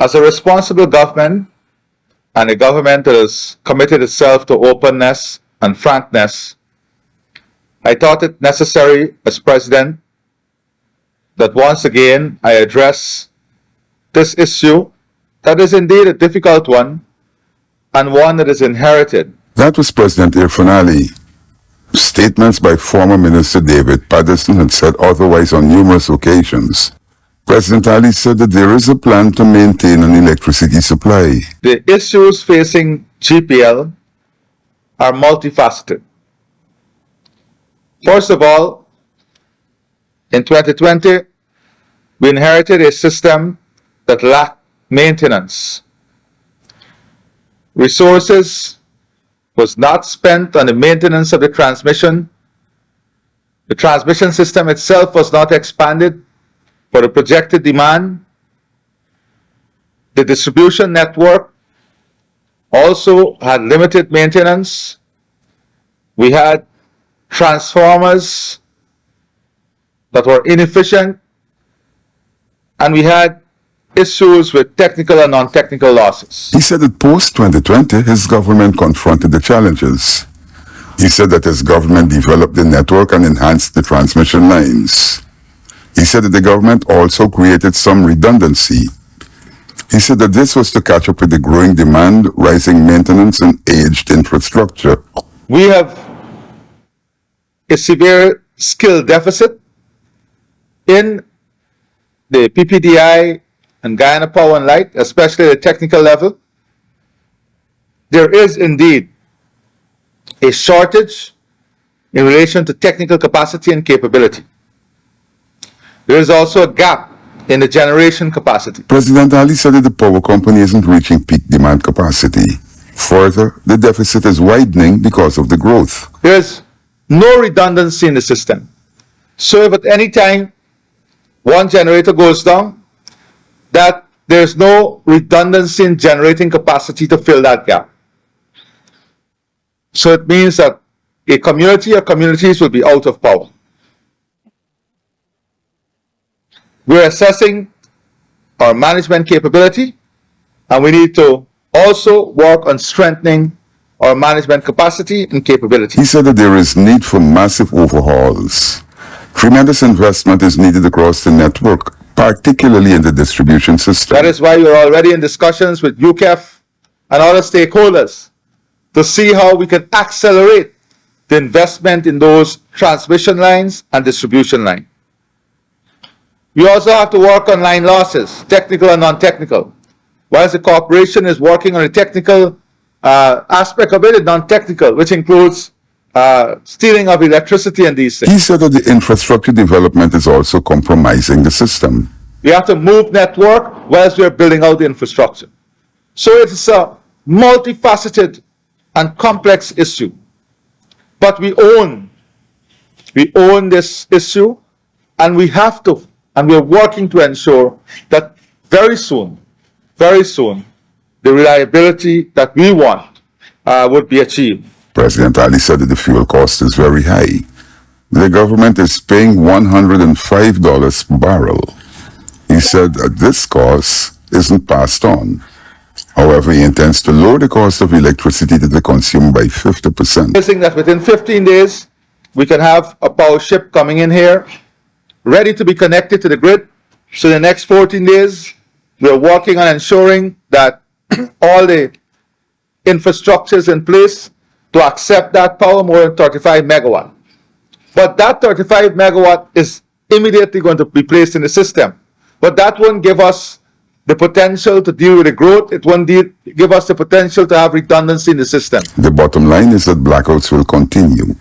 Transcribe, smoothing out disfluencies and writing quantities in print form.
As a responsible government, and a government that has committed itself to openness and frankness, I thought it necessary as president that once again I address this issue that is indeed a difficult one and one that is inherited. That was President Irfaan Ali. Statements by former Minister David Patterson had said otherwise on numerous occasions. President Ali said that there is a plan to maintain an electricity supply. The issues facing GPL are multifaceted. First of all, in 2020, we inherited a system that lacked maintenance. Resources was not spent on the maintenance of the transmission. The transmission system itself was not expanded for the projected demand. The distribution network also had limited maintenance. We had transformers that were inefficient, and we had issues with technical and non-technical losses. He said that post-2020, his government confronted the challenges. He said that his government developed the network and enhanced the transmission lines. He said that the government also created some redundancy. He said that this was to catch up with the growing demand, rising maintenance, and aged infrastructure. We have a severe skill deficit in the PPDI and Guyana Power and Light, especially at the technical level. There is indeed a shortage in relation to technical capacity and capability. There is also a gap in the generation capacity. President Ali said that the power company isn't reaching peak demand capacity. Further, the deficit is widening because of the growth. There is no redundancy in the system. So if at any time one generator goes down, that there's no redundancy in generating capacity to fill that gap. So it means that a community or communities will be out of power. We're assessing our management capability, and we need to also work on strengthening our management capacity and capability. He said that there is need for massive overhauls. Tremendous investment is needed across the network, particularly in the distribution system. That is why we're already in discussions with UKEF and other stakeholders to see how we can accelerate the investment in those transmission lines and distribution lines. We also have to work on line losses, technical and non-technical. Whilst the corporation is working on the technical aspect of it, and non-technical, which includes stealing of electricity and these things. He said that the infrastructure development is also compromising the system. We have to move network whilst we're building out the infrastructure. So it's a multifaceted and complex issue. But we own this issue, and we have to, and we're working to ensure that very soon, the reliability that we want would be achieved. President Ali said that the fuel cost is very high. The government is paying $105 per barrel. He said that this cost isn't passed on. However, he intends to lower the cost of electricity to the consumer by 50%. We're saying that within 15 days, we can have a power ship coming in here, ready to be connected to the grid. So the next 14 days, we're working on ensuring that all the infrastructure is in place to accept that power, more than 35 megawatt. But that 35 megawatt is immediately going to be placed in the system. But that won't give us the potential to deal with the growth. It won't give us the potential to have redundancy in the system. The bottom line is that blackouts will continue.